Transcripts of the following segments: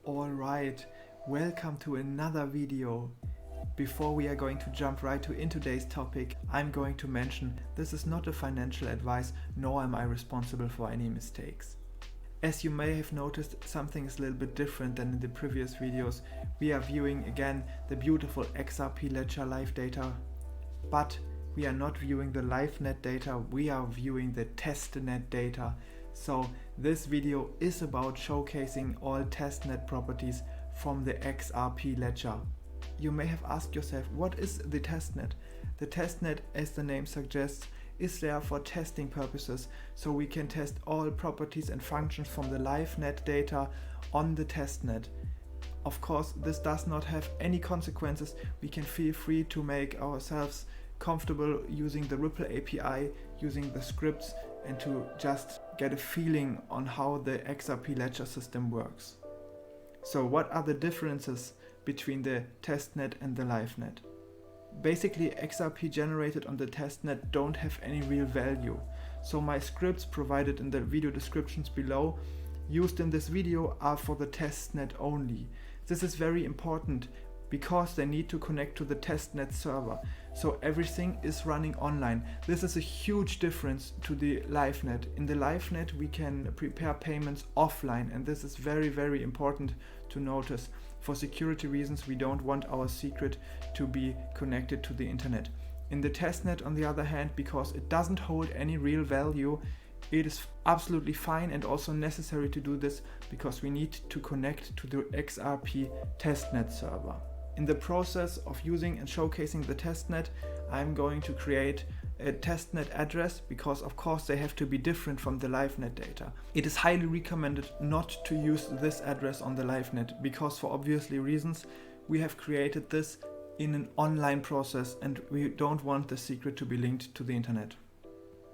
Alright, welcome to another video. Before we are going to jump right into today's topic, I'm going to mention this is not a financial advice, nor am I responsible for any mistakes. As you may have noticed, something is a little bit different than in the previous videos. We are viewing again the beautiful XRP ledger live data, but we are not viewing the Livenet data, we are viewing the Testnet data. So this video is about showcasing all testnet properties from the XRP ledger. You may have asked yourself, what is the testnet? The testnet, as the name suggests, is there for testing purposes, so we can test all properties and functions from the Livenet data on the testnet. Of course, this does not have any consequences. We can feel free to make ourselves comfortable using the Ripple API, using the scripts, and to just get a feeling on how the XRP ledger system works. So what are the differences between the testnet and the Livenet? Basically, XRP generated on the testnet don't have any real value. So my scripts provided in the video descriptions below, used in this video, are for the testnet only. This is very important because they need to connect to the testnet server. So everything is running online. This is a huge difference to the Livenet. In the Livenet we can prepare payments offline, and this is very, very important to notice. For security reasons, we don't want our secret to be connected to the internet. In the testnet, on the other hand, because it doesn't hold any real value, it is absolutely fine and also necessary to do this because we need to connect to the XRP testnet server. In the process of using and showcasing the testnet, I'm going to create a testnet address because of course they have to be different from the Livenet data. It is highly recommended not to use this address on the Livenet because for obviously reasons we have created this in an online process and we don't want the secret to be linked to the internet.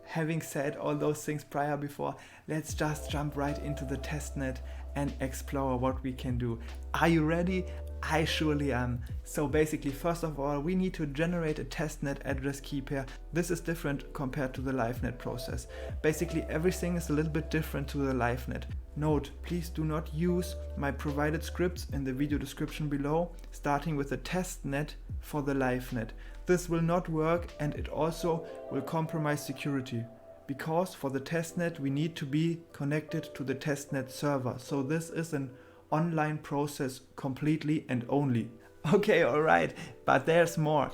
Having said all those things before, let's just jump right into the testnet and explore what we can do. Are you ready? I surely am. So basically, first of all, we need to generate a testnet address key pair. This is different compared to the Livenet process. Basically, everything is a little bit different to the Livenet. Note, please do not use my provided scripts in the video description below, starting with the testnet for the Livenet. This will not work and it also will compromise security. Because for the testnet we need to be connected to the testnet server. So this is an online process completely and only. Okay, alright, but there's more.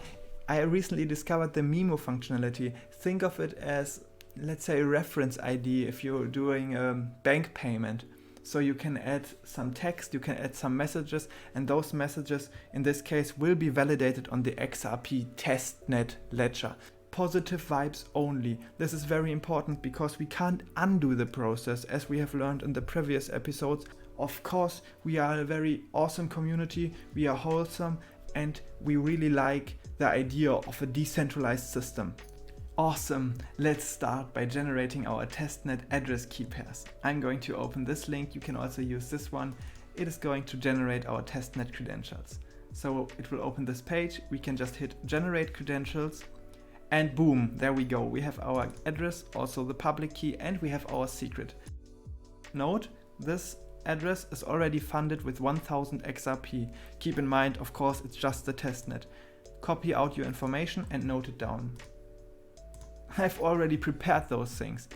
I recently discovered the Memo functionality. Think of it as, let's say, a reference ID if you're doing a bank payment. So you can add some text, you can add some messages, and those messages in this case will be validated on the XRP Testnet ledger. Positive vibes only. This is very important because we can't undo the process, as we have learned in the previous episodes. Of course, we are a very awesome community, we are wholesome, and we really like the idea of a decentralized system. Awesome! Let's start by generating our testnet address key pairs. I'm going to open this link, you can also use this one. It is going to generate our testnet credentials. So it will open this page, we can just hit generate credentials, and boom, there we go. We have our address, also the public key, and we have our secret. Note, this address is already funded with 1000 XRP. Keep in mind, of course, it's just the testnet. Copy out your information and note it down. I've already prepared those things.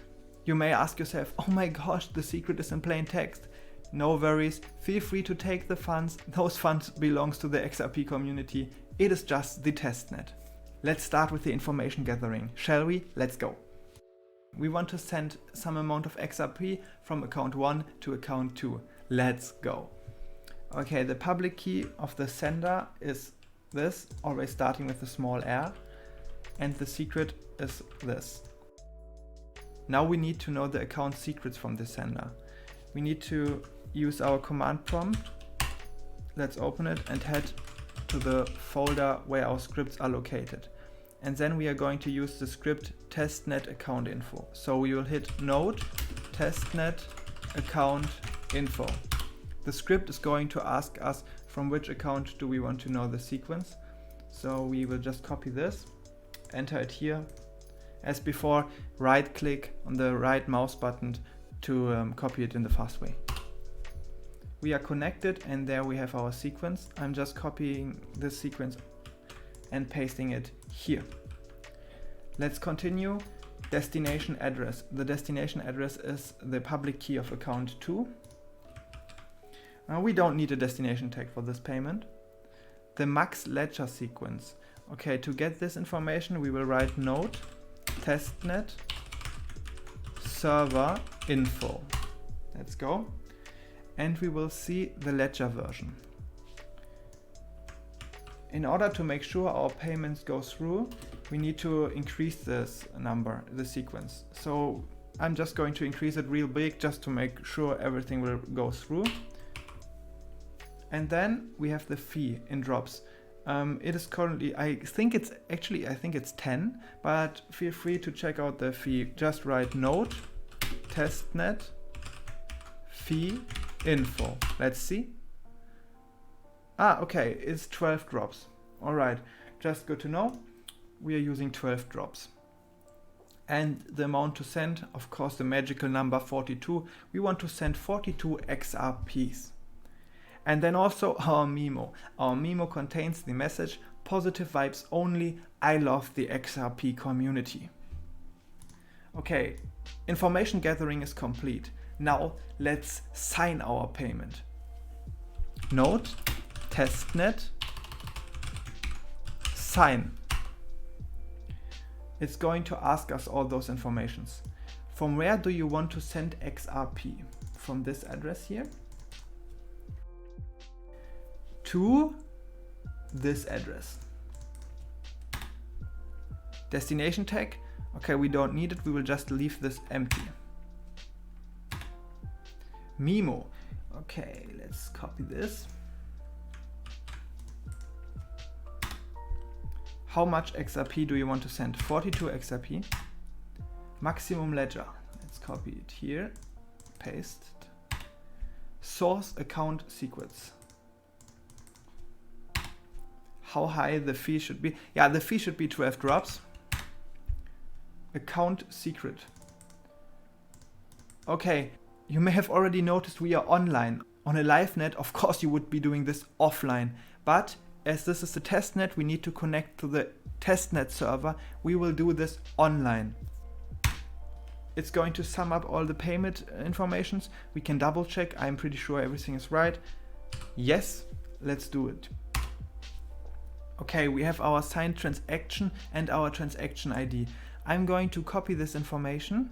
You may ask yourself, oh my gosh, the secret is in plain text. No worries, feel free to take the funds. Those funds belongs to the XRP community. It is just the testnet. Let's start with the information gathering, shall we? Let's go. We want to send some amount of XRP from account 1 to account 2. Let's go. Okay, the public key of the sender is this, always starting with a small r, and the secret is this. Now we need to know the account secrets from the sender. We need to use our command prompt. Let's open it and head to the folder where our scripts are located. And then we are going to use the script testnet account info. So we will hit node testnet account info. The script is going to ask us from which account do we want to know the sequence. So we will just copy this, enter it here. As before, right click on the right mouse button to copy it in the fast way. We are connected, and there we have our sequence. I'm just copying this sequence and pasting it here. Let's continue. Destination address. The destination address is the public key of account 2. We don't need a destination tag for this payment. The max ledger sequence. Okay, to get this information, we will write node testnet server info. Let's go. And we will see the ledger version. In order to make sure our payments go through, we need to increase this number, the sequence. So I'm just going to increase it real big just to make sure everything will go through. And then we have the fee in drops. It is currently, I think it's 10, but feel free to check out the fee. Just write node testnet fee info. Let's see. Okay, it's 12 drops. All right, just good to know. We are using 12 drops. And the amount to send, of course, the magical number 42. We want to send 42 XRPs. And then also our memo. Our memo contains the message, positive vibes only, I love the XRP community. Okay, information gathering is complete. Now let's sign our payment. Node testnet sign. It's going to ask us all those informations. From where do you want to send XRP? From this address here to this address. Destination tag. Okay, we don't need it. We will just leave this empty. Memo. Okay, let's copy this. How much XRP do you want to send? 42 XRP. Maximum ledger. Let's copy it here. Paste. Source account secrets. How high the fee should be? Yeah, the fee should be 12 drops. Account secret. Okay, you may have already noticed we are online. On a Livenet, of course you would be doing this offline, but as this is the testnet, we need to connect to the testnet server. We will do this online. It's going to sum up all the payment informations. We can double check. I'm pretty sure everything is right. Yes, let's do it. Okay, we have our signed transaction and our transaction ID. I'm going to copy this information,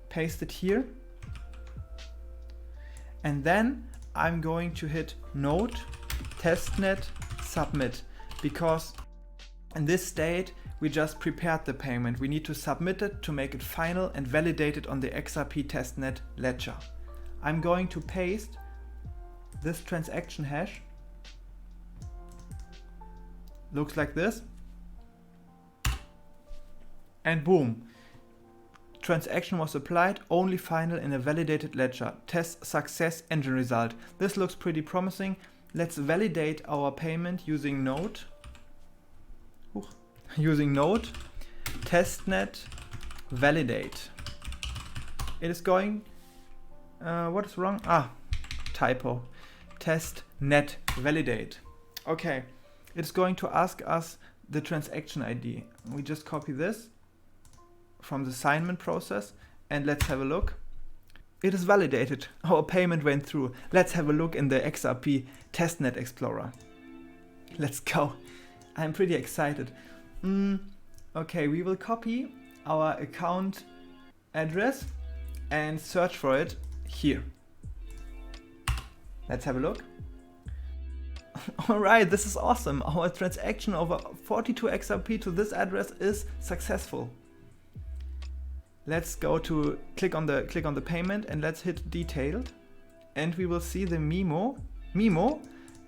paste it here, and then I'm going to hit node testnet submit, because in this state we just prepared the payment. We need to submit it to make it final and validate it on the XRP Testnet ledger. I'm going to paste this transaction hash. Looks like this. And boom. Transaction was applied, only final in a validated ledger. Test success engine result. This looks pretty promising. Let's validate our payment using node. Using node testnet validate. It is going. What is wrong? Typo. Testnet validate. Okay. It's going to ask us the transaction ID. We just copy this from the assignment process and let's have a look. It is validated. Our payment went through. Let's have a look in the XRP Testnet Explorer. Let's go. I'm pretty excited. Okay, we will copy our account address and search for it here. Let's have a look. Alright, this is awesome. Our transaction over 42 XRP to this address is successful. Let's go to click on the payment and let's hit detailed, and we will see the memo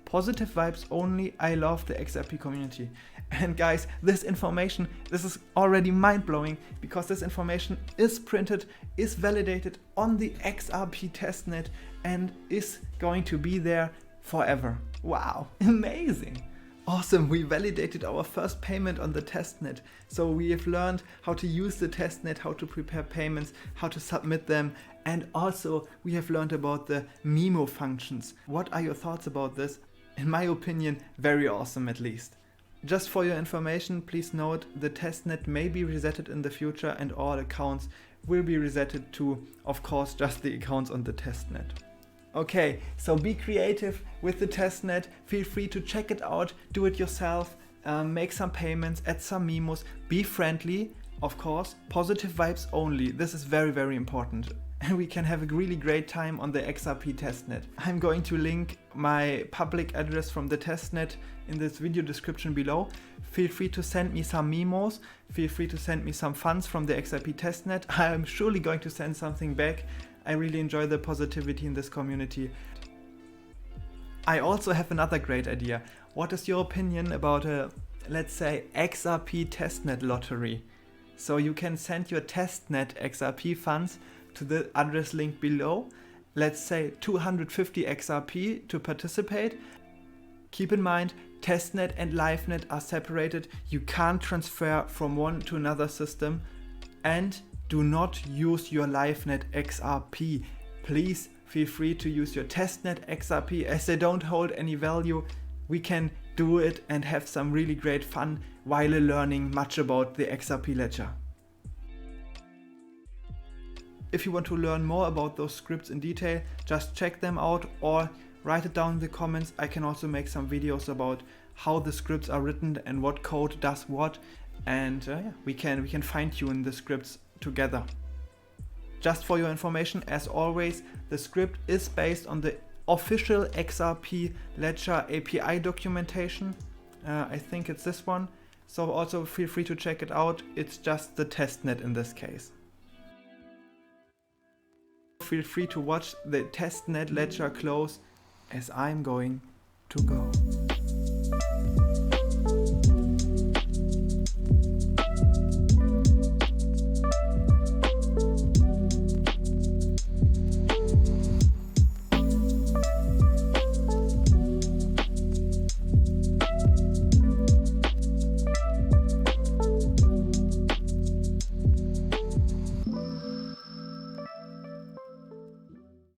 positive vibes only, I love the XRP community. And guys, this information, this is already mind-blowing, because this information is printed, is validated on the XRP testnet and is going to be there forever. Wow, amazing. Awesome, we validated our first payment on the testnet. So we have learned how to use the testnet, how to prepare payments, how to submit them, and also we have learned about the Memo functions. What are your thoughts about this? In my opinion, very awesome at least. Just for your information, please note the testnet may be resetted in the future and all accounts will be resetted to, of course, just the accounts on the testnet. Okay, so be creative with the testnet, feel free to check it out, do it yourself, make some payments, add some memos, be friendly, of course, positive vibes only, this is very, very important. And we can have a really great time on the XRP testnet. I'm going to link my public address from the testnet in this video description below. Feel free to send me some memos, feel free to send me some funds from the XRP testnet. I'm surely going to send something back. I really enjoy the positivity in this community. I also have another great idea. What is your opinion about a, let's say, XRP testnet lottery? So you can send your testnet XRP funds to the address link below. Let's say 250 XRP to participate. Keep in mind, testnet and Livenet are separated. You can't transfer from one to another system. And do not use your Livenet XRP. Please feel free to use your testnet XRP as they don't hold any value. We can do it and have some really great fun while learning much about the XRP ledger. If you want to learn more about those scripts in detail, just check them out or write it down in the comments. I can also make some videos about how the scripts are written and what code does what, and yeah, we can fine-tune the scripts together. Just for your information, as always, the script is based on the official XRP ledger API documentation. I think it's this one, so also feel free to check it out. It's just the testnet in this case. Feel free to watch the testnet ledger close as I'm going to go.